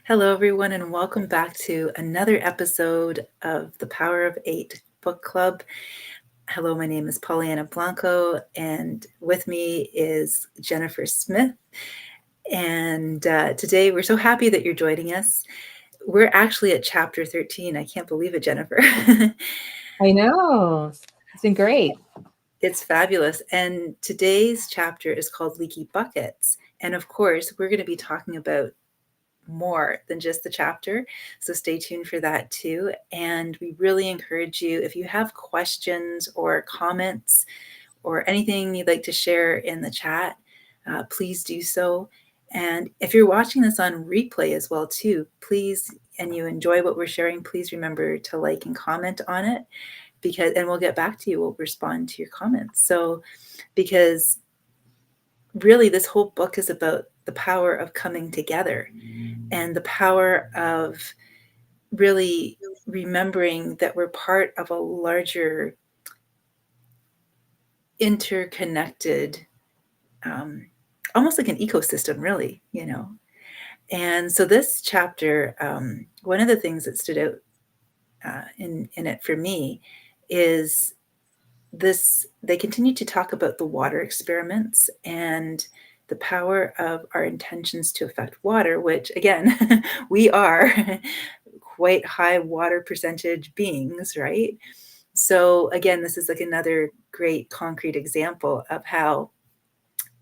Hello, everyone, and welcome back to another episode of the Power of Eight Book Club. Hello, my name is Pollyanna Blanco, and with me is Jennifer Smith. And today we're so happy that you're joining us. We're actually at chapter 13. I can't believe it, Jennifer. I know. It's been great. It's fabulous. And today's chapter is called Leaky Buckets. And of course, we're going to be talking about more than just the chapter. So stay tuned for that too. And we really encourage you, if you have questions or comments or anything you'd like to share in the chat, please do so. And if you're watching this on replay as well too, please, and you enjoy what we're sharing, please remember to like and comment on it, and we'll get back to you. We'll respond to your comments. So, because really this whole book is about the power of coming together and the power of really remembering that we're part of a larger interconnected, almost like an ecosystem, really, And so this chapter, one of the things that stood out in it for me is this. They continue to talk about the water experiments and the power of our intentions to affect water, which again, we are quite high water percentage beings, right? So again, this is like another great concrete example of how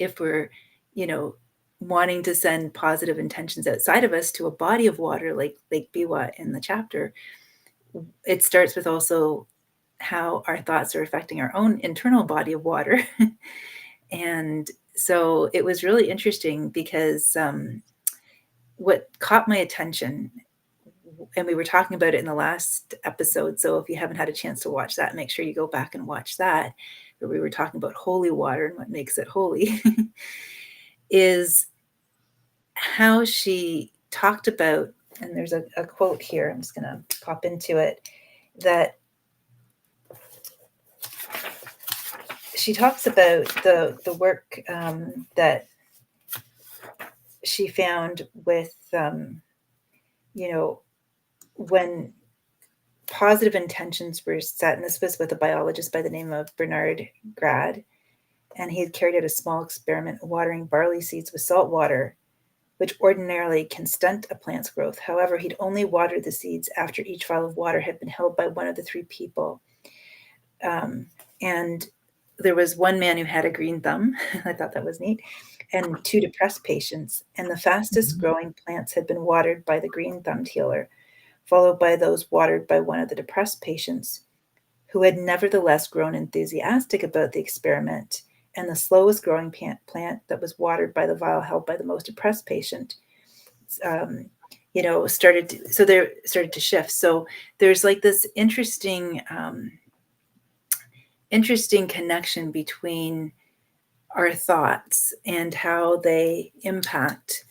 if we're, wanting to send positive intentions outside of us to a body of water like Lake Biwa in the chapter, it starts with also how our thoughts are affecting our own internal body of water. And so it was really interesting because what caught my attention, and we were talking about it in the last episode, so if you haven't had a chance to watch that, make sure you go back and watch that, where we were talking about holy water and what makes it holy, is how she talked about, and there's a quote here, I'm just going to pop into it, that she talks about the work that she found with, when positive intentions were set, and this was with a biologist by the name of Bernard Grad, and he had carried out a small experiment watering barley seeds with salt water, which ordinarily can stunt a plant's growth. However, he'd only watered the seeds after each vial of water had been held by one of the three people. And there was one man who had a green thumb. I thought that was neat. And two depressed patients. And the fastest growing plants had been watered by the green thumbed healer, followed by those watered by one of the depressed patients, who had nevertheless grown enthusiastic about the experiment. And the slowest growing plant that was watered by the vial held by the most depressed patient, started to shift. So there's like this interesting connection between our thoughts and how they impact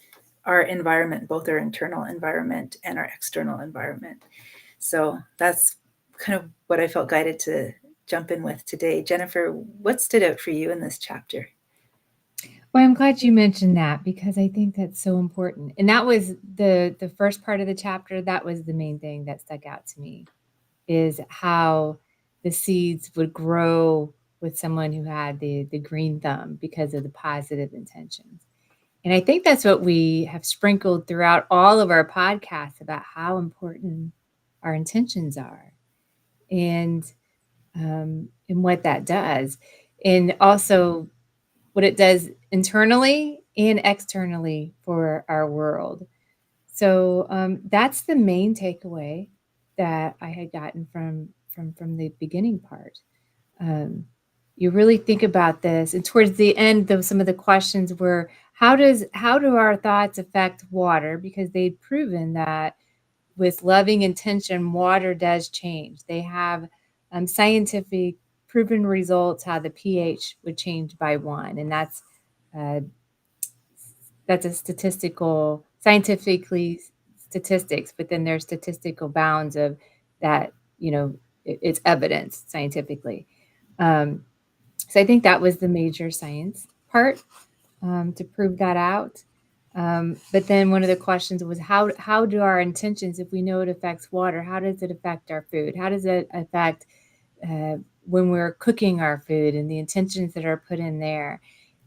our environment, both our internal environment and our external environment. So that's kind of what I felt guided to jump in with today. Jennifer, what stood out for you in this chapter? Well, I'm glad you mentioned that because I think that's so important. And that was the first part of the chapter. That was the main thing that stuck out to me, is how the seeds would grow with someone who had the green thumb because of the positive intentions. And I think that's what we have sprinkled throughout all of our podcasts about how important our intentions are and what that does. And also what it does internally and externally for our world. So that's the main takeaway that I had gotten from the beginning part. You really think about this, and towards the end, some of the questions were, how do our thoughts affect water? Because they'd proven that with loving intention, water does change. They have scientific proven results how the pH would change by 1, and that's a scientifically statistics, but then there's statistical bounds of that, it's evidence scientifically. So I think that was the major science part, to prove that out. But then one of the questions was how do our intentions, if we know it affects water, how does it affect our food? How does it affect when we're cooking our food and the intentions that are put in there?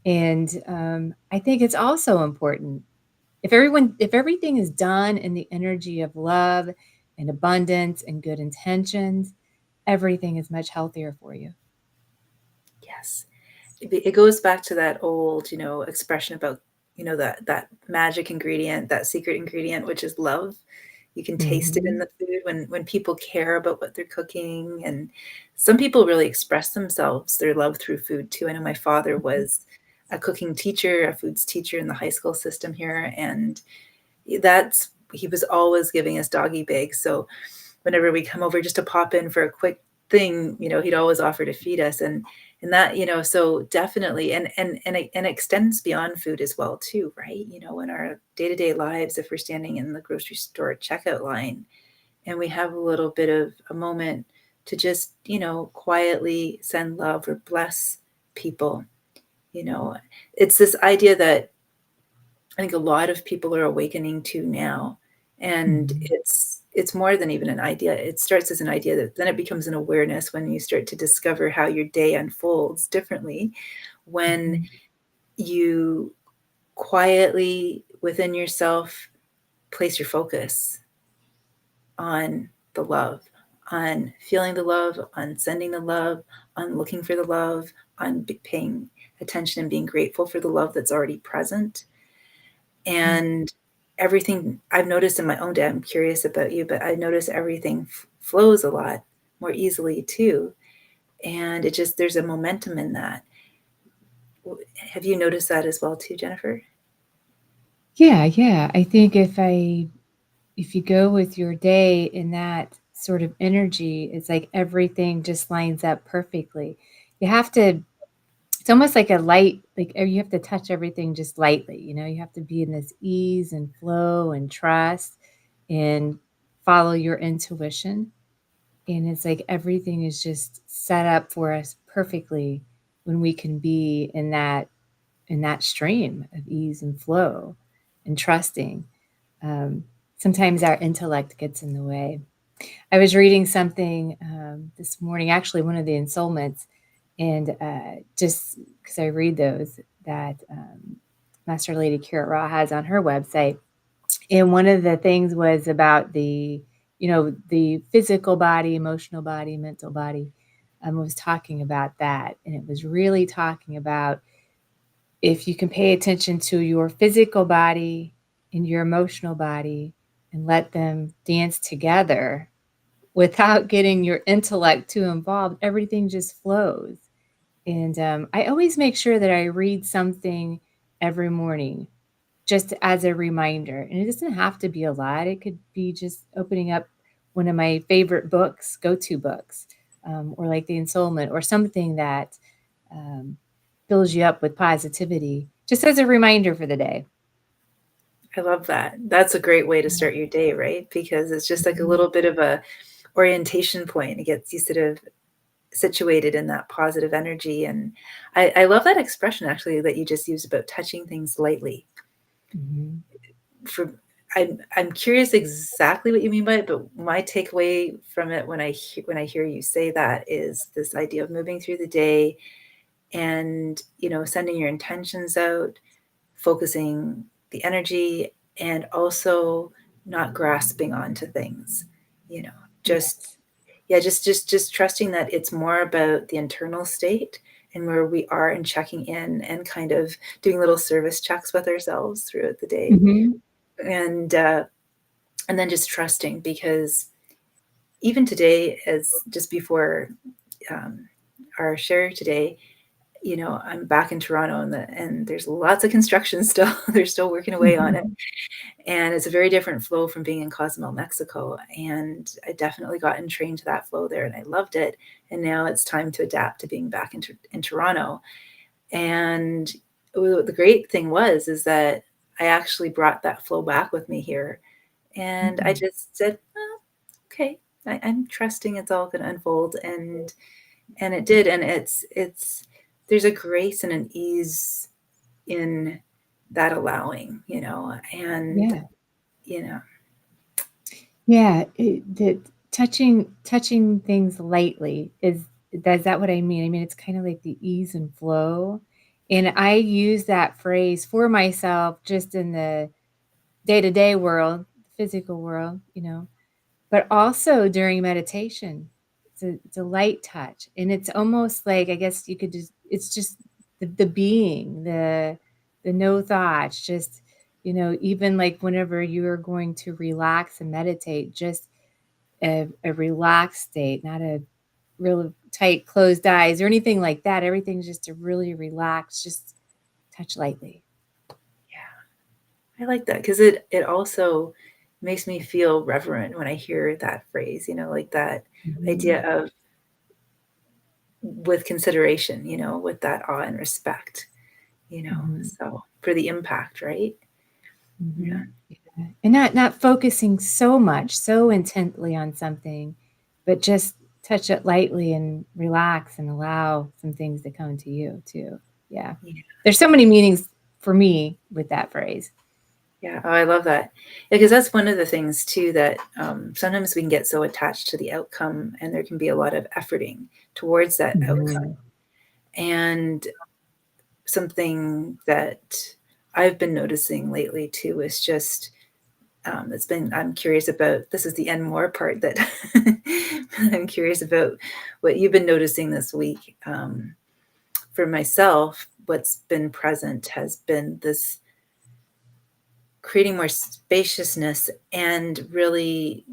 And I think it's also important if everything is done in the energy of love and abundance and good intentions, everything is much healthier for you. Yes. It goes back to that old, expression about, that magic ingredient, that secret ingredient, which is love. You can taste it in Mhm. the food when people care about what they're cooking. And some people really express themselves, their love through food too. I know my father Mhm. was a cooking teacher, a foods teacher in the high school system here. And he was always giving us doggy bags. So whenever we come over just to pop in for a quick thing, he'd always offer to feed us. And that, so definitely, and extends beyond food as well too, right? In our day-to-day lives, if we're standing in the grocery store checkout line and we have a little bit of a moment to just, quietly send love or bless people, you know, it's this idea that I think a lot of people are awakening to now. And Mhm. it's more than even an idea. It starts as an idea that then it becomes an awareness when you start to discover how your day unfolds differently when Mhm. you quietly within yourself place your focus on the love, on feeling the love, on sending the love, on looking for the love, on paying attention and being grateful for the love that's already present. Mhm. And everything I've noticed in my own day, I'm curious about you, but I notice everything flows a lot more easily too. And there's a momentum in that. Have you noticed that as well too, Jennifer? Yeah, yeah. I think if you go with your day in that sort of energy, it's like everything just lines up perfectly. You have to, it's almost like a light, like you have to touch everything just lightly. You have to be in this ease and flow and trust and follow your intuition. And it's like everything is just set up for us perfectly when we can be in that stream of ease and flow and trusting. Um, Sometimes our intellect gets in the way. I was reading something this morning, actually, one of the installments, and just because I read those that Master Lady Carrot Raw has on her website. And one of the things was about the physical body, emotional body, mental body. Was talking about that. And it was really talking about if you can pay attention to your physical body and your emotional body and let them dance together without getting your intellect too involved, everything just flows. And I always make sure that I read something every morning just as a reminder. And it doesn't have to be a lot, it could be just opening up one of my favorite books, go to books, or like the Ensoulment, or something that um, fills you up with positivity, just as a reminder for the day. I love that. That's a great way to Yeah. start your day, right? Because it's just like a Mhm. little bit of a orientation point. It gets you sort of situated in that positive energy. And I love that expression actually that you just used about touching things lightly. Mhm. For I'm curious exactly what you mean by it, but my takeaway from it when I hear you say that is this idea of moving through the day and sending your intentions out, focusing the energy, and also not grasping onto things. You know, just Yes. yeah, just trusting that it's more about the internal state and where we are and checking in and kind of doing little service checks with ourselves throughout the day. Mhm. And and then just trusting because even today, as just before um, our share today, I'm back in Toronto and there's lots of construction still. They're still working away on it. Mhm. And it's a very different flow from being in Cozumel, Mexico. And I definitely got entrained to that flow there and I loved it. And now it's time to adapt to being back in Toronto. And the great thing is that I actually brought that flow back with me here. And I Mhm. just said, oh, okay, I'm trusting it's all going to unfold. And it did. And it's there's a grace and an ease in that allowing, and, Yeah. Yeah, that touching things lightly is that what I mean? I mean, it's kind of like the ease and flow. And I use that phrase for myself just in the day-to-day world, physical world, but also during meditation. It's a light touch. And it's almost like, I guess you could it's just the being, the no thoughts, just, even like whenever you are going to relax and meditate, just a relaxed state, not a real tight closed eyes or anything like that. Everything's just a really relaxed, just touch lightly. Yeah, I like that because it also makes me feel reverent when I hear that phrase, like that idea of with consideration, with that awe and respect, so for the impact, right? Yeah. Yeah. And not focusing so intently on something, but just touch it lightly and relax and allow some things to come to you too. Yeah. Yeah. There's so many meanings for me with that phrase. Yeah. Oh, I love that. Because that's one of the things too that sometimes we can get so attached to the outcome, and there can be a lot of efforting towards that outcome. And something that I've been noticing lately too is just I'm curious about. This is the and more part that I'm curious about what you've been noticing this week. For myself, what's been present has been this creating more spaciousness and really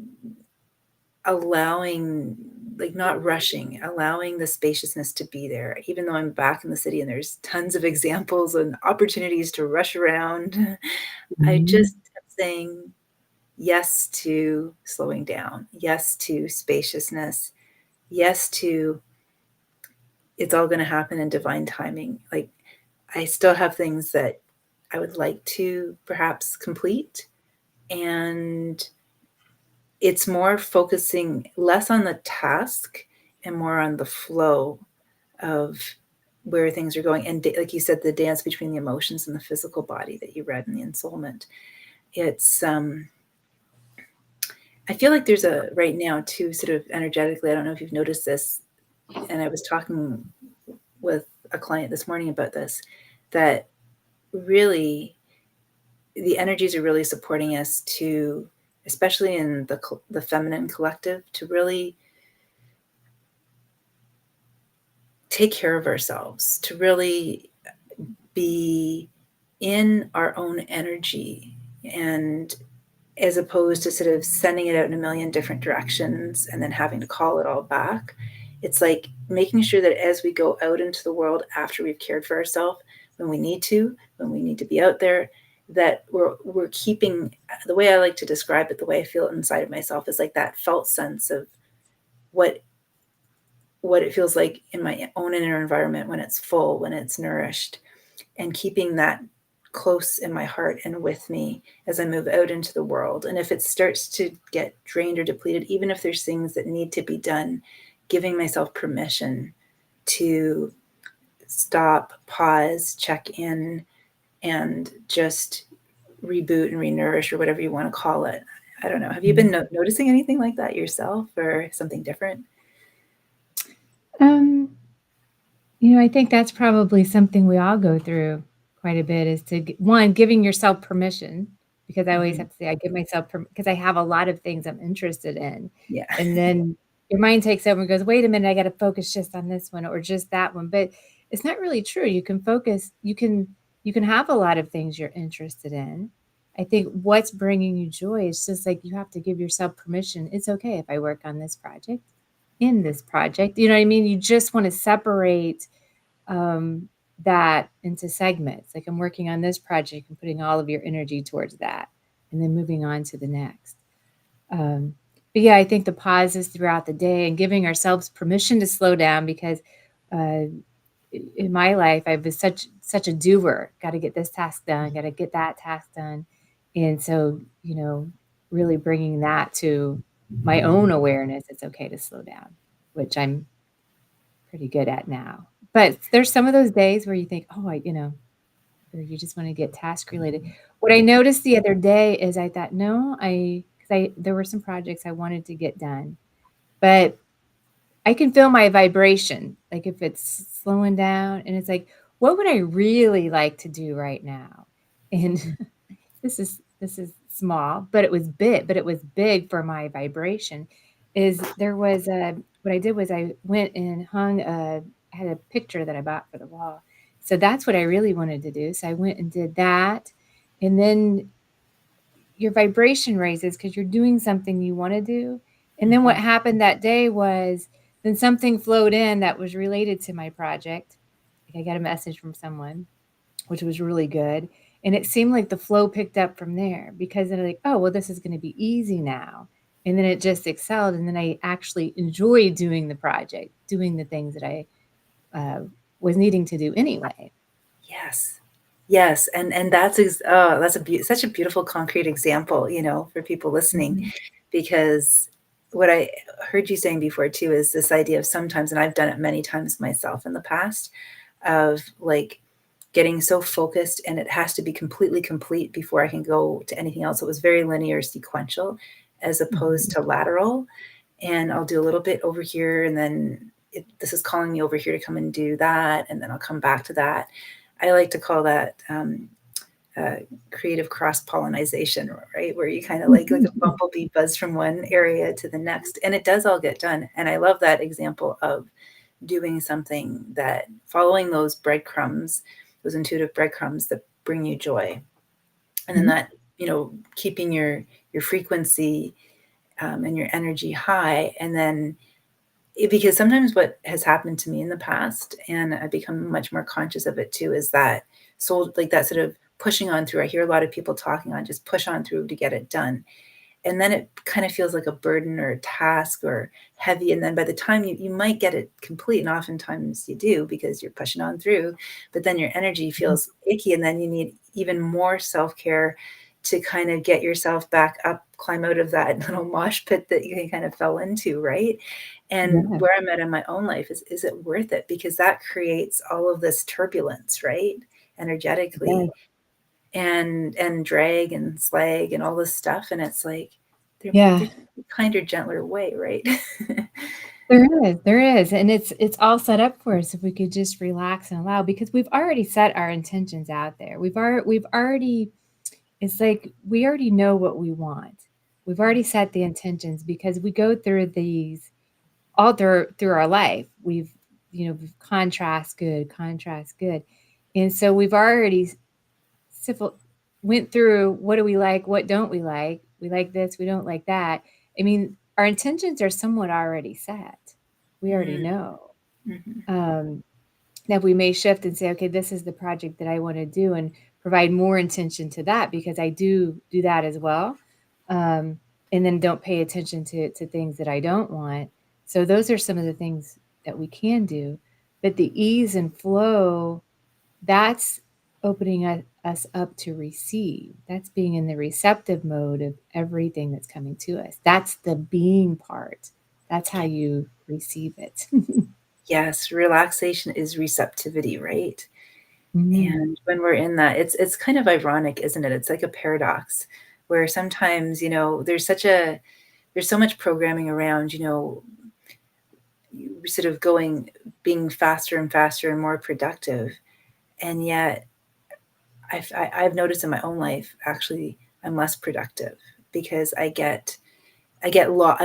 allowing, like not rushing, allowing the spaciousness to be there, even though I'm back in the city and there's tons of examples and opportunities to rush around. I just am saying yes to slowing down, yes to spaciousness, yes to it's all going to happen in divine timing. Like I still have things that I would like to perhaps complete, and it's more focusing less on the task and more on the flow of where things are going. And like you said, the dance between the emotions and the physical body that you read in the Ensoulment. It's I feel like there's a right now too, sort of energetically, I don't know if you've noticed this, and I was talking with a client this morning about this, that really the energies are really supporting us to, especially in the feminine collective, to really take care of ourselves, to really be in our own energy, and as opposed to sort of sending it out in a million different directions and then having to call it all back. It's like making sure that as we go out into the world after we've cared for ourselves, when we need to be out there, that we're keeping, the way I like to describe it, the way I feel it inside of myself is like that felt sense of what it feels like in my own inner environment when it's full, when it's nourished, and keeping that close in my heart and with me as I move out into the world. And if it starts to get drained or depleted, even if there's things that need to be done, giving myself permission to stop, pause, check in, and just reboot and renourish, or whatever you want to call it. I don't know. Have you been noticing anything like that yourself, or something different? I think that's probably something we all go through quite a bit, is to one, giving yourself permission, because I always have to say I give myself because I have a lot of things I'm interested in. Yeah. And then your mind takes over and goes, wait a minute, I got to focus just on this one or just that one. But it's not really true. You can focus, you can have a lot of things you're interested in. I think what's bringing you joy is just like you have to give yourself permission. It's okay if I work on this project, in this project. You know what I mean? You just want to separate that into segments. Like I'm working on this project and putting all of your energy towards that, and then moving on to the next. But yeah, I think the pauses throughout the day and giving ourselves permission to slow down, because in my life I was such a doer. Got to get this task done. Got to get that task done, and so really bringing that to my own awareness. It's okay to slow down, which I'm pretty good at now. But there's some of those days where you think, oh, or you just want to get task related. What I noticed the other day is I thought, no, there were some projects I wanted to get done, but I can feel my vibration. Like if it's slowing down and it's like, what would I really like to do right now? And this is small, but it was big for my vibration. What I did was I went and I had a picture that I bought for the wall. So that's what I really wanted to do. So I went and did that. And then your vibration raises because you're doing something you want to do. And then what happened that day was then something flowed in that was related to my project. Like I got a message from someone, which was really good. And it seemed like the flow picked up from there because then like, oh, well, this is going to be easy now. And then it just excelled. And then I actually enjoyed doing the project, doing the things that I was needing to do anyway. Yes. Yes, and that's such a beautiful concrete example, for people listening, because what I heard you saying before too is this idea of sometimes, and I've done it many times myself in the past, of like getting so focused and it has to be completely complete before I can go to anything else. It was very linear, sequential, as opposed to lateral. And I'll do a little bit over here, and then this is calling me over here to come and do that, and then I'll come back to that. I like to call that creative cross-pollinization, right? Where you kind of like a bumblebee buzz from one area to the next, and it does all get done. And I love that example of doing something that following those breadcrumbs, those intuitive breadcrumbs that bring you joy, and then that keeping your frequency and your energy high, and then because sometimes what has happened to me in the past, and I've become much more conscious of it too, is that soul, like that sort of pushing on through. I hear a lot of people talking on just push on through to get it done. And then it kind of feels like a burden or a task or heavy. And then by the time you might get it complete, and oftentimes you do because you're pushing on through, but then your energy feels icky. And then you need even more self-care to kind of get yourself back up, climb out of that little mosh pit that you kind of fell into, right? And where I'm at in my own life is it worth it? Because that creates all of this turbulence, right? Energetically, and drag and slag and all this stuff. And it's like, there could be a kinder, gentler way, right? There is. And it's all set up for us if we could just relax and allow, because we've already set our intentions out there. We've already, it's like we already know what we want. We've already set the intentions because we go through these all through our life. We've contrast good. And so we've already went through what do we like, what don't we like? We like this, we don't like that. I mean, our intentions are somewhat already set. We already know. That we may shift and say, okay, this is the project that I want to do, and provide more intention to that because I do that as well. And then don't pay attention to things that I don't want. So those are some of the things that we can do. But the ease and flow, that's opening us up to receive. That's being in the receptive mode of everything that's coming to us. That's the being part. That's how you receive it. Yes, relaxation is receptivity, right? And when we're in that, it's kind of ironic, isn't it? It's like a paradox where sometimes, there's so much programming around, sort of being faster and faster and more productive. And yet I've noticed in my own life, actually, I'm less productive because I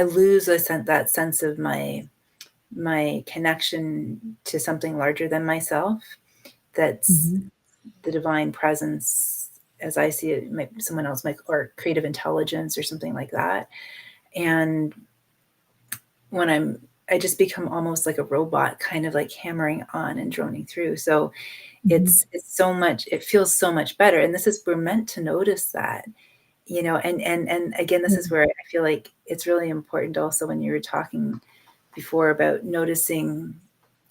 lose that sense of my connection to something larger than myself. That's the divine presence, as I see it, someone else or creative intelligence or something like that. And when I just become almost like a robot, kind of like hammering on and droning through. So it's so much, it feels so much better. And we're meant to notice that, and again, this is where I feel like it's really important also when you were talking before about noticing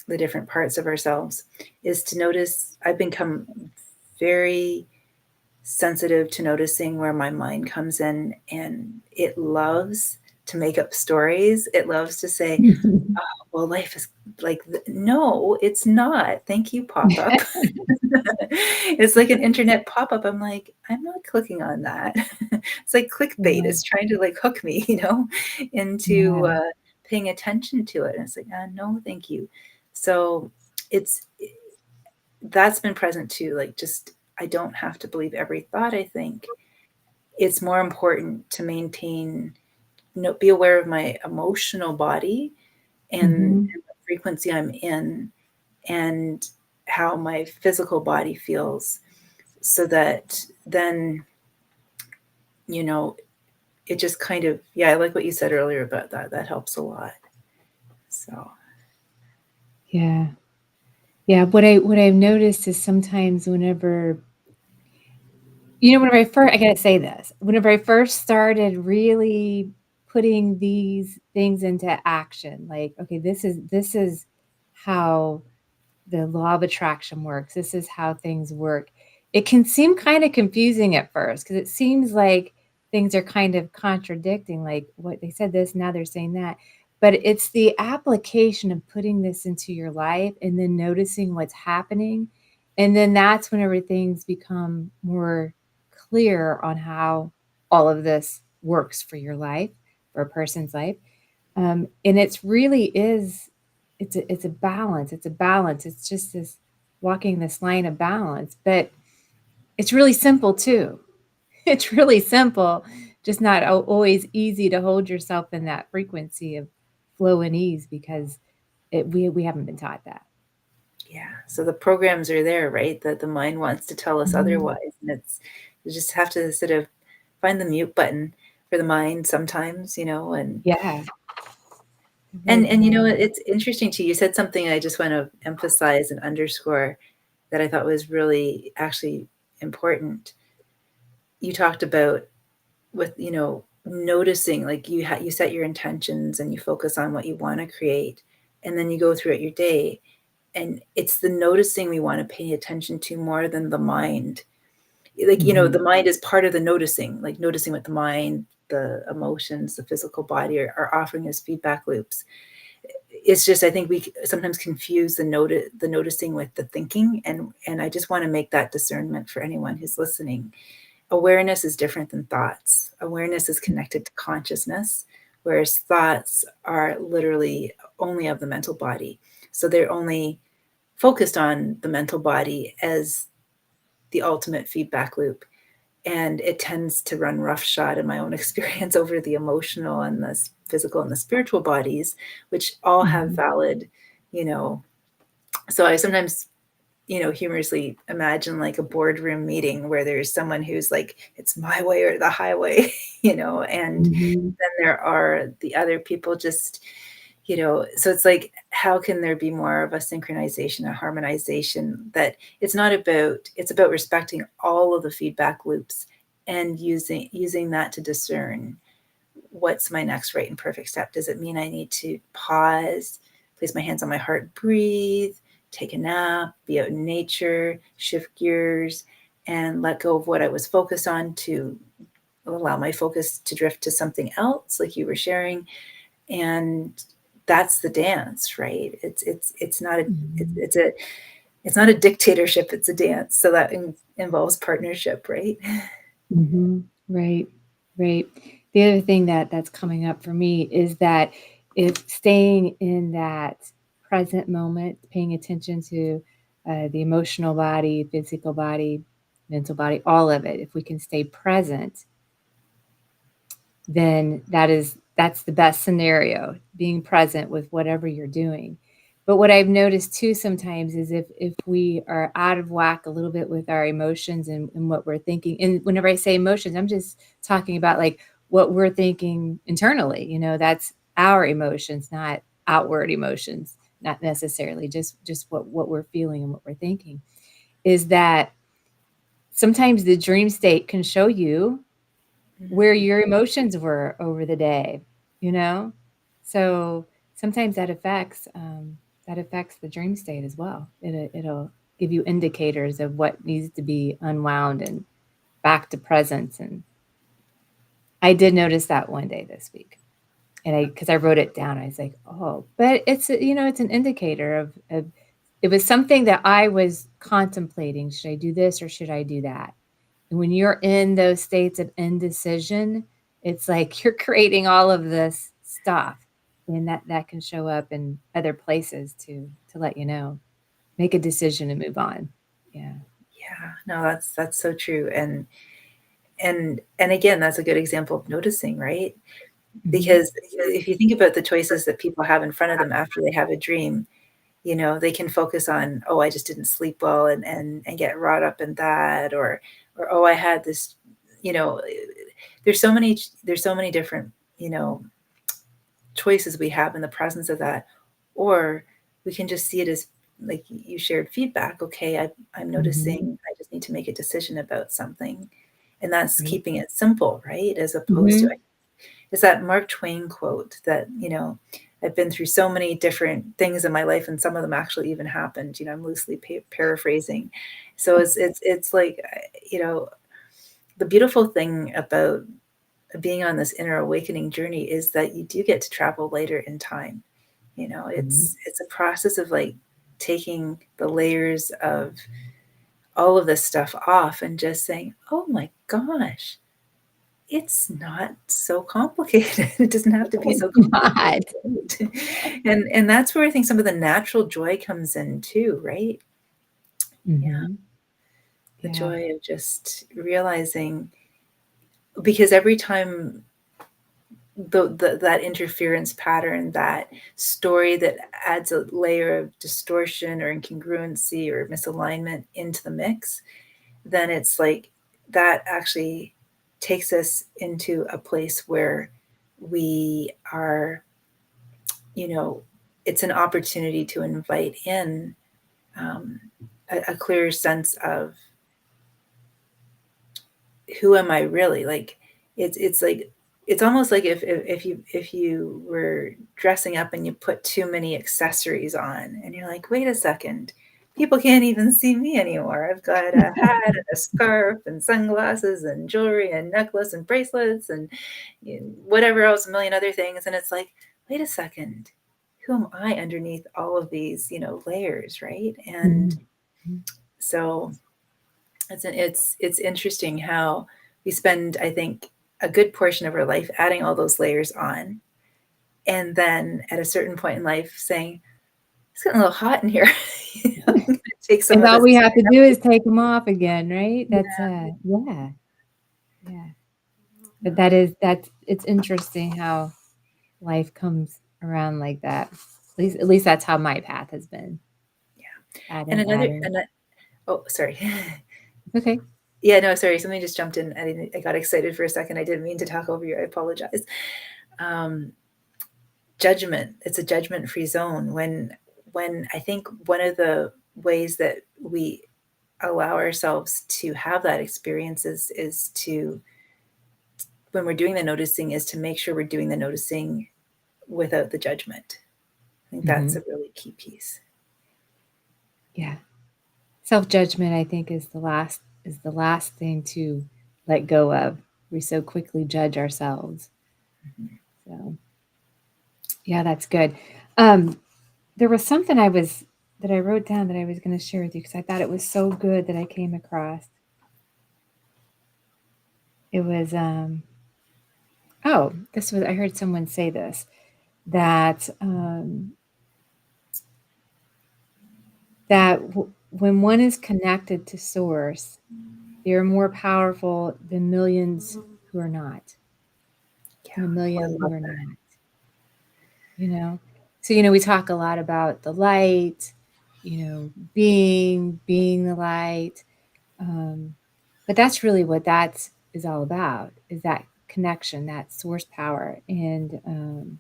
the different parts of ourselves, is to notice. I've become very sensitive to noticing where my mind comes in, and it loves to make up stories. It loves to say, oh, well, life is like, no, it's not. Thank you, pop-up. It's like an internet pop-up. I'm like, I'm not clicking on that. It's like clickbait. Yeah. It's trying to like hook me, into paying attention to it. And it's like, no, thank you. So that's been present too. Like, just, I don't have to believe every thought I think. It's more important to maintain, be aware of my emotional body and the frequency I'm in, and how my physical body feels, so that then, it just kind of, I like what you said earlier about that. That helps a lot. So Yeah. What I've noticed is sometimes whenever I gotta say this, whenever I first started really putting these things into action, like, okay, this is how the law of attraction works. This is how things work. It can seem kind of confusing at first because it seems like things are kind of contradicting, like what they said this, now they're saying that. But it's the application of putting this into your life and then noticing what's happening. And then that's whenever things become more clear on how all of this works for your life, for a person's life. And it's really is, it's a balance. It's a balance. It's just this walking this line of balance, but it's really simple too. It's really simple, just not always easy to hold yourself in that frequency of flow and ease because we haven't been taught that. yeah, so the programs are there, right? That the mind wants to tell us otherwise, and you just have to sort of find the mute button for the mind sometimes, and Yeah. and Really and can. it's interesting too. You said something I just want to emphasize and underscore that I thought was really actually important. You talked about with, noticing, like you set your intentions and you focus on what you want to create, and then you go throughout your day, and it's the noticing we want to pay attention to more than the mind. Like, the mind is part of the noticing, like noticing what the mind, the emotions, the physical body are offering us feedback loops. It's just, I think we sometimes confuse the noticing with the thinking, and I just want to make that discernment for anyone who's listening. Awareness is different than thoughts. Awareness is connected to consciousness, whereas thoughts are literally only of the mental body. So they're only focused on the mental body as the ultimate feedback loop. And it tends to run roughshod in my own experience over the emotional and the physical and the spiritual bodies, which all have valid, you know. So I sometimes, humorously imagine like a boardroom meeting where there's someone who's like, it's my way or the highway, and then there are the other people just, so it's like, how can there be more of a synchronization, a harmonization, that it's about respecting all of the feedback loops and using that to discern what's my next right and perfect step. Does it mean I need to pause, place my hands on my heart, breathe, take a nap, be out in nature, shift gears, and let go of what I was focused on to allow my focus to drift to something else, like you were sharing? And that's the dance, right? It's not it's not a dictatorship, it's a dance. So that involves partnership, right? Right, right. The other thing that's coming up for me is that if staying in that present moment, paying attention to the emotional body, physical body, mental body, all of it, if we can stay present, then that's the best scenario, being present with whatever you're doing. But what I've noticed too sometimes is if we are out of whack a little bit with our emotions and what we're thinking, and whenever I say emotions, I'm just talking about like what we're thinking internally, that's our emotions, not outward emotions, not necessarily just what we're feeling and what we're thinking, is that sometimes the dream state can show you where your emotions were over the day, you know? So sometimes that affects the dream state as well. It'll give you indicators of what needs to be unwound and back to presence. And I did notice that one day this week. And because I wrote it down, I was like, oh, but it's, it's an indicator of it was something that I was contemplating. Should I do this or should I do that? And when you're in those states of indecision, it's like you're creating all of this stuff, and that can show up in other places to let you know, make a decision and move on. Yeah. Yeah, no, that's so true. And again, that's a good example of noticing, right? Because if you think about the choices that people have in front of them after they have a dream, they can focus on, oh, I just didn't sleep well, and get wrought up in that, or oh, I had this, you know, there's so many different, choices we have in the presence of that. Or we can just see it as, like you shared, feedback. Okay, I'm noticing I just need to make a decision about something. And that's Right. keeping it simple, right? As opposed to, it's that Mark Twain quote that, I've been through so many different things in my life, and some of them actually even happened. I'm loosely paraphrasing. So it's like, the beautiful thing about being on this inner awakening journey is that you do get to travel later in time. It's a process of, like, taking the layers of all of this stuff off and just saying, oh my gosh, it's not so complicated. It doesn't have to be It's so not. complicated. And that's where I think some of the natural joy comes in too, right? Yeah. The Yeah. joy of just realizing, because every time that interference pattern, that story that adds a layer of distortion or incongruency or misalignment into the mix, then it's like that actually takes us into a place where we are, it's an opportunity to invite in, um, a clearer sense of, who am I really? Like, it's like, it's almost like if you were dressing up and you put too many accessories on, and you're like, wait a second, people can't even see me anymore. I've got a hat and a scarf and sunglasses and jewelry and necklace and bracelets and, whatever else, a million other things. And it's like, wait a second, who am I underneath all of these, layers, right? And so it's interesting how we spend, I think, a good portion of our life adding all those layers on, and then at a certain point in life saying, it's getting a little hot in here. I'm gonna take some And of all this. we have to do is take them off again, right? That's yeah. But it's interesting how life comes around like that. At least that's how my path has been. Yeah. And Adding. oh, sorry. Okay. Yeah, no, sorry. Something just jumped in. I got excited for a second. I didn't mean to talk over you. I apologize. Um, Judgment. It's a judgment-free zone. When I think one of the ways that we allow ourselves to have that experience is to, when we're doing the noticing, is to make sure we're doing the noticing without the judgment. I think that's a really key piece. Yeah. Self-judgment, I think, is the last thing to let go of. We so quickly judge ourselves. So yeah, that's good. There was something that I wrote down that I was going to share with you because I thought it was so good that I came across. It was I heard someone say this, that when one is connected to source, they are more powerful than millions who are not. Yeah, And a I million who love are that. not. So we talk a lot about the light, being the light. But that's really what that is all about, is that connection, that source power. And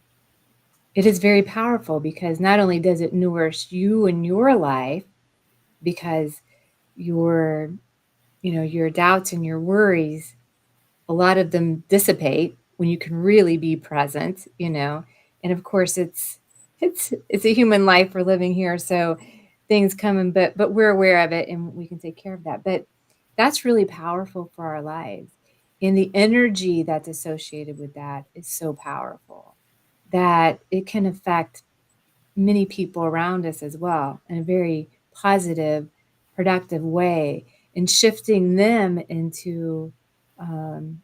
it is very powerful because not only does it nourish you and your life, because your doubts and your worries, a lot of them dissipate when you can really be present. And of course it's a human life we're living here, so things come in, but we're aware of it and we can take care of that. But that's really powerful for our lives, and the energy that's associated with that is so powerful. that it can affect many people around us as well in a very positive, productive way, and shifting them into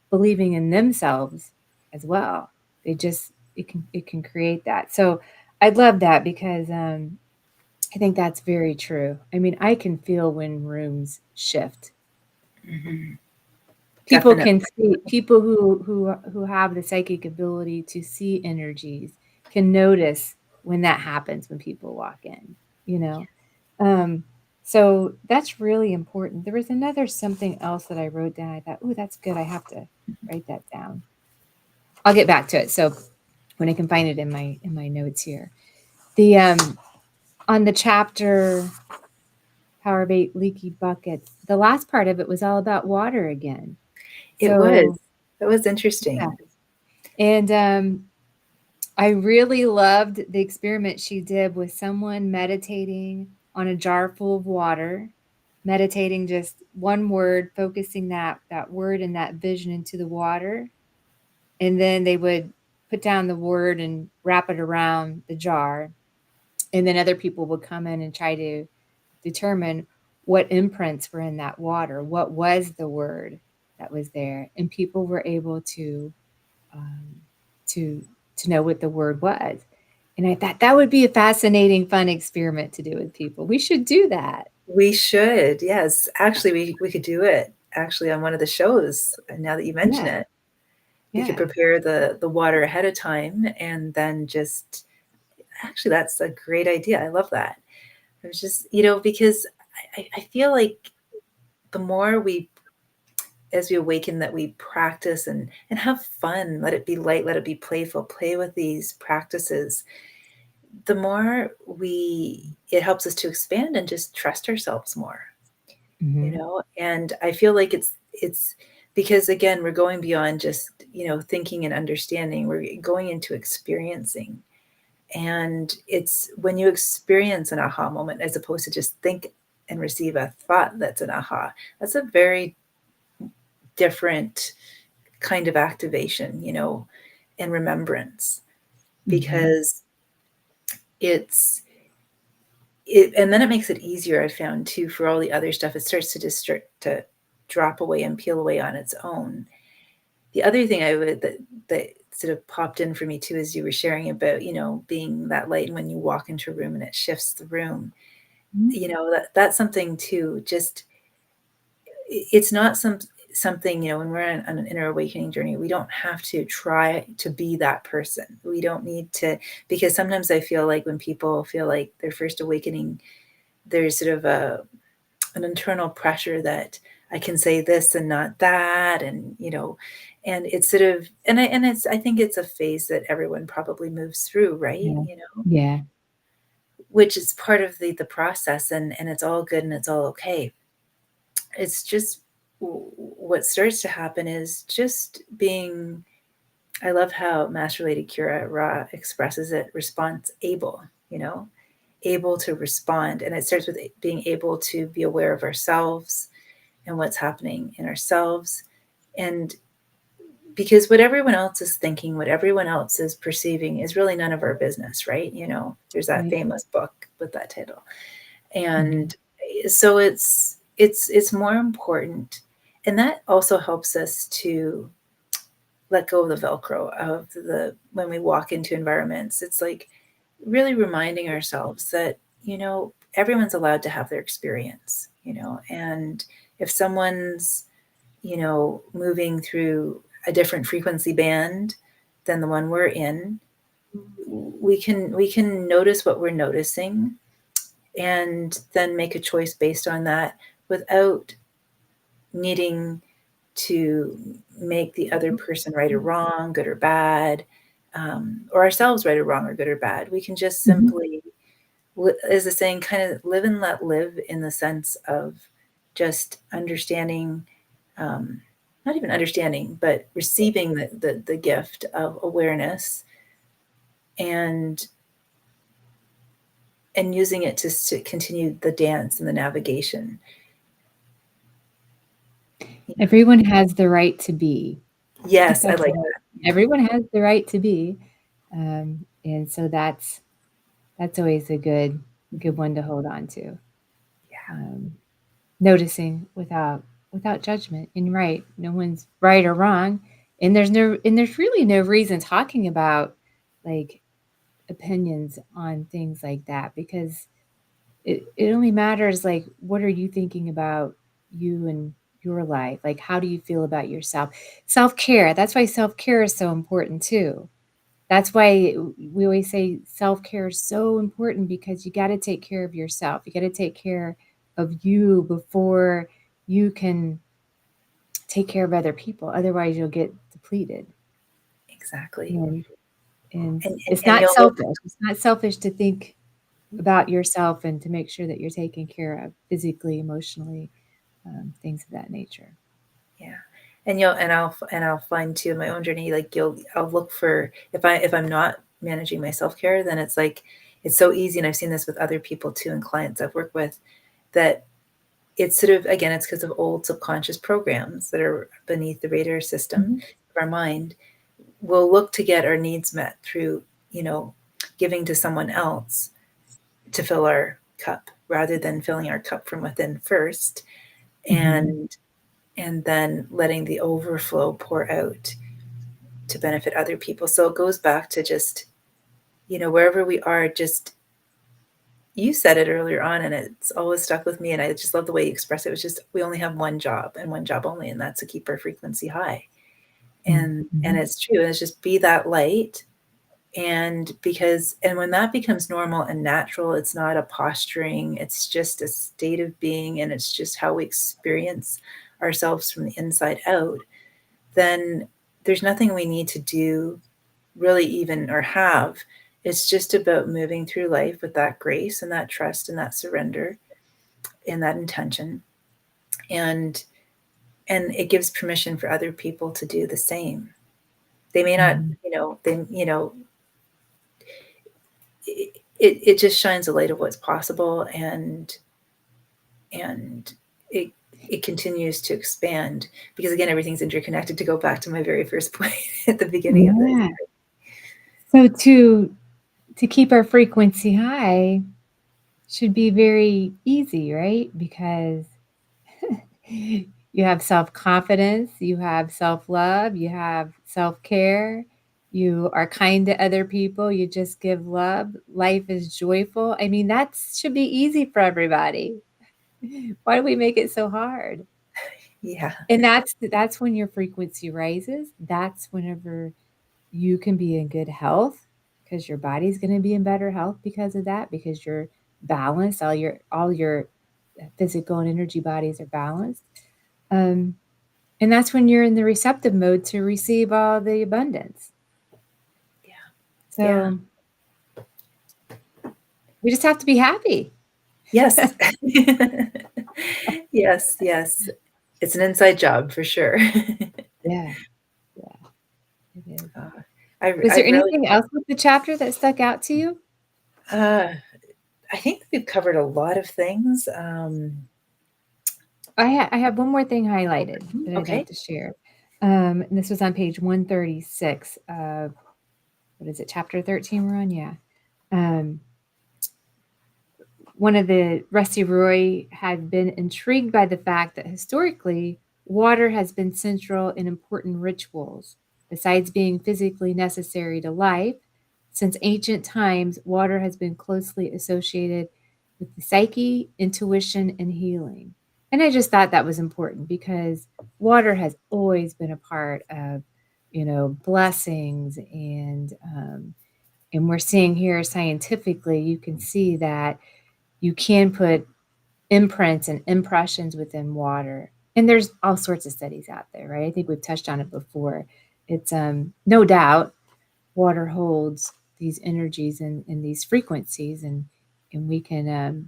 believing in themselves as well. It can create that. So I love that because I think that's very true. I mean, I can feel when rooms shift. Mm-hmm. People Definitely. can see, people who have the psychic ability to see energies can notice when that happens when people walk in, you know. So that's really important. There was another something else that I wrote down. I thought, oh, that's good. I have to write that down. I'll get back to it. So when I can find it in my notes here. The on the chapter Power of 8 Leaky Buckets, the last part of it was all about water again. It was. So That was yeah. interesting. And I really loved the experiment she did with someone meditating on a jar full of water, meditating just one word, focusing that word and that vision into the water. And then they would put down the word and wrap it around the jar. And then other people would come in and try to determine what imprints were in that water, what was the word that was there. And people were able um, to to know what the word was. And I thought that would be a fascinating, fun experiment to do with people. We should do that. We should. Yes. Actually, we could do it actually on one of the shows. Now that you mention Yeah. it, we could Yeah. prepare the water ahead of time and then just actually that's a great idea. I love that. It was just, because I feel like the more we as we awaken that we practice and have fun, let it be light, let it be playful, play with these practices, the more it helps us to expand and just trust ourselves more, Mm-hmm. and I feel like it's because again we're going beyond just thinking and understanding, we're going into experiencing. And it's when you experience an aha moment as opposed to just think and receive a thought that's an aha, that's a very different kind of activation, and remembrance, Mm-hmm. because it's and then it makes it easier, I found too, for all the other stuff. It starts to just start to drop away and peel away on its own. The other thing that sort of popped in for me too, as you were sharing about, being that light, and when you walk into a room and it shifts the room, that's something too. Just it's not something, when we're on an inner awakening journey, we don't have to try to be that person. We don't need to, because sometimes I feel like when people feel like their first awakening, there's sort of an internal pressure that I can say this and not that, and it's sort of, I think it's a phase that everyone probably moves through, right? Yeah. Yeah. Which is part of the process, and it's all good and it's all okay. It's just what starts to happen is just being. I love how Master Lady Kira Ra expresses it: response able, able to respond, and it starts with being able to be aware of ourselves and what's happening in ourselves. And because what everyone else is thinking, what everyone else is perceiving is really none of our business, right? There's that Right. famous book with that title. Mm-hmm. And so it's more important. And that also helps us to let go of the Velcro of the when we walk into environments. It's like really reminding ourselves that, everyone's allowed to have their experience, and if someone's, moving through a different frequency band than the one we're in, we can notice what we're noticing and then make a choice based on that without needing to make the other person right or wrong, good or bad, or ourselves right or wrong or good or bad. We can just Mm-hmm. simply, as the saying, kind of live and let live, in the sense of just understanding, um, not even understanding, but receiving the gift of awareness, and using it to continue the dance and the navigation. Everyone has the right to be. Yes, I That's like it. Everyone has the right to be. And so that's always a good one to hold on to. Noticing without judgment. And right, no one's right or wrong, and there's really no reason talking about like opinions on things like that, because it only matters like, what are you thinking about you and your life? Like, how do you feel about yourself? Self-care. That's why self-care is so important too. That's why we always say self-care is so important, because you got to take care of yourself. You got to take care of you before you can take care of other people. Otherwise, you'll get depleted. Exactly. And And it's and not you'll look, selfish. It's not selfish to think about yourself and to make sure that you're taken care of physically, emotionally, things of that nature. yeah. And I'll find too in my own journey, like I'll look for, if I'm not managing my self-care, then it's like, it's so easy. And I've seen this with other people too, and clients I've worked with, that it's sort of, again, it's because of old subconscious programs that are beneath the radar system Mhm. of our mind. We'll look to get our needs met through, giving to someone else to fill our cup, rather than filling our cup from within first, Mhm. and then letting the overflow pour out to benefit other people. So it goes back to just, wherever we are, just, you said it earlier on, and it's always stuck with me, and I just love the way you express it. It was just, we only have one job, and one job only, and that's to keep our frequency high. And Mhm. it's true. It's just be that light. And when that becomes normal and natural, it's not a posturing, it's just a state of being, and it's just how we experience ourselves from the inside out, then there's nothing we need to do, really, even, or have. It's just about moving through life with that grace and that trust and that surrender and that intention. And it gives permission for other people to do the same. They may not, Mhm. it just shines a light of what's possible, and it it continues to expand, because again, everything's interconnected, to go back to my very first point at the beginning of this. Yeah. So to keep our frequency high should be very easy, right? Because you have self-confidence, you have self-love, you have self-care, you are kind to other people, you just give love, life is joyful. I mean, that should be easy for everybody. Why do we make it so hard? Yeah. And that's when your frequency rises. That's whenever you can be in good health, because your body's going to be in better health because of that, because you're balanced, all your physical and energy bodies are balanced. Um, and that's when you're in the receptive mode to receive all the abundance. Yeah. So we just have to be happy. Yes. Yes, yes. It's an inside job for sure. Yeah, yeah, it is. uh, Was I there really, anything else with the chapter that stuck out to you? uh, I think we've covered a lot of things. I have one more thing highlighted that I'd Okay. like to share. And this was on page 136 of, what is it, chapter 13 we're on? Yeah. Um, one of the Rusty Roy had been intrigued by the fact that historically, water has been central in important rituals. Besides being physically necessary to life, since ancient times, water has been closely associated with the psyche, intuition, and healing. And I just thought that was important, because water has always been a part of, blessings, and we're seeing here scientifically, you can see that you can put imprints and impressions within water. And there's all sorts of studies out there, right? I think we've touched on it before. It's no doubt water holds these energies and these frequencies, and we can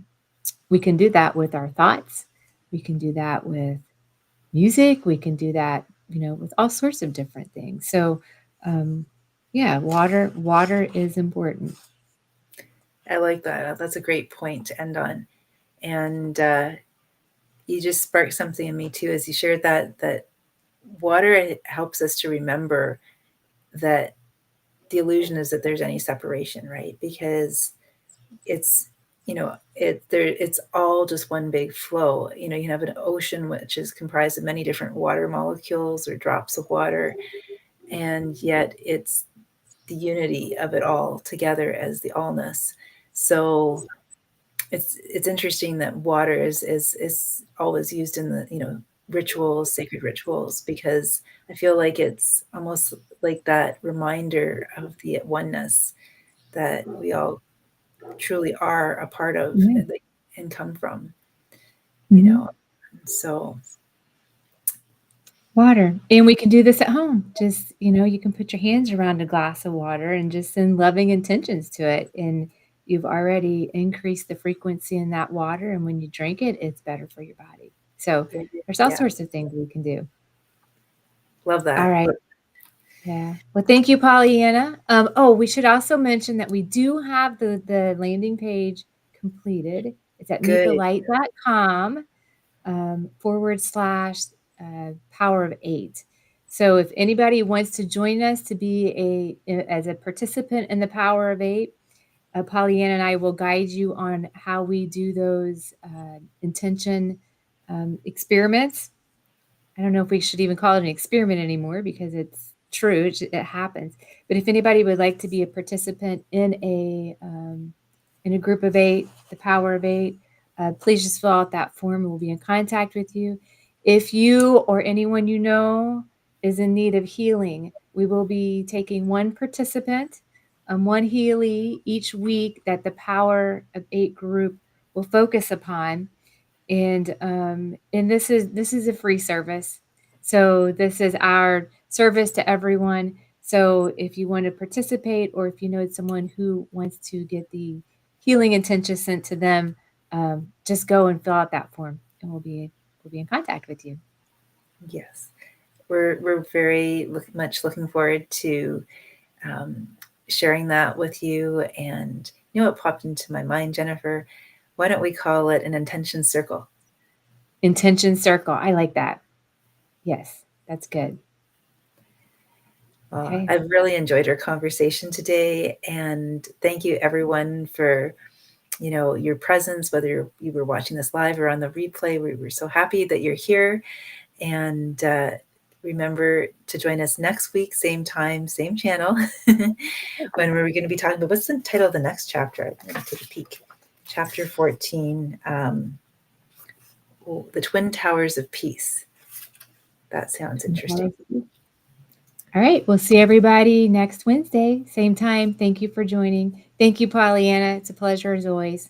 do that with our thoughts. We can do that with music. We can do that, with all sorts of different things. So, yeah, water is important. I like that. That's a great point to end on. And you just sparked something in me too, as you shared that water helps us to remember that the illusion is that there's any separation, right? Because it's, it's all just one big flow. You have an ocean which is comprised of many different water molecules or drops of water, and yet it's the unity of it all together as the allness. So it's interesting that water is always used in the rituals, sacred rituals, because I feel like it's almost like that reminder of the oneness that we all truly are a part of, Yeah. and come from. Mhm. So Water. And we can do this at home. Just, you can put your hands around a glass of water and just send loving intentions to it. And you've already increased the frequency in that water. And when you drink it, it's better for your body. So there's all yeah, sorts of things we can do. love All that. right. Yeah. Well, thank you, Pollyanna. We should also mention that we do have the landing page completed. It's at Good. meetthelight.com / power of 8. So if anybody wants to join us to be as a participant in the power of 8, Pollyanna and I will guide you on how we do those intention experiments. I don't know if we should even call it an experiment anymore because it's true. It happens. But if anybody would like to be a participant in a group of 8, the power of 8, please just fill out that form and we'll be in contact with you. If you or anyone you know is in need of healing, we will be taking one participant, one healee each week that the power of 8 group will focus upon. And this is a free service. So this is our service to everyone. So if you want to participate, or if you know someone who wants to get the healing intention sent to them, just go and fill out that form, and we'll be in contact with you. Yes, we're very much looking forward to sharing that with you. And what popped into my mind, Jennifer? Why don't we call it an intention circle? Intention circle. I like that. Yes, that's good. Okay. I've really enjoyed our conversation today, and thank you everyone for your presence, whether you were watching this live or on the replay. We're so happy that you're here, and remember to join us next week, same time, same channel, when we're going to be talking about, what's the title of the next chapter? I'm going to take a peek. Chapter 14, the Twin Towers of Peace. That sounds interesting. All right. We'll see everybody next Wednesday, same time. Thank you for joining. Thank you, Pollyanna. It's a pleasure as always.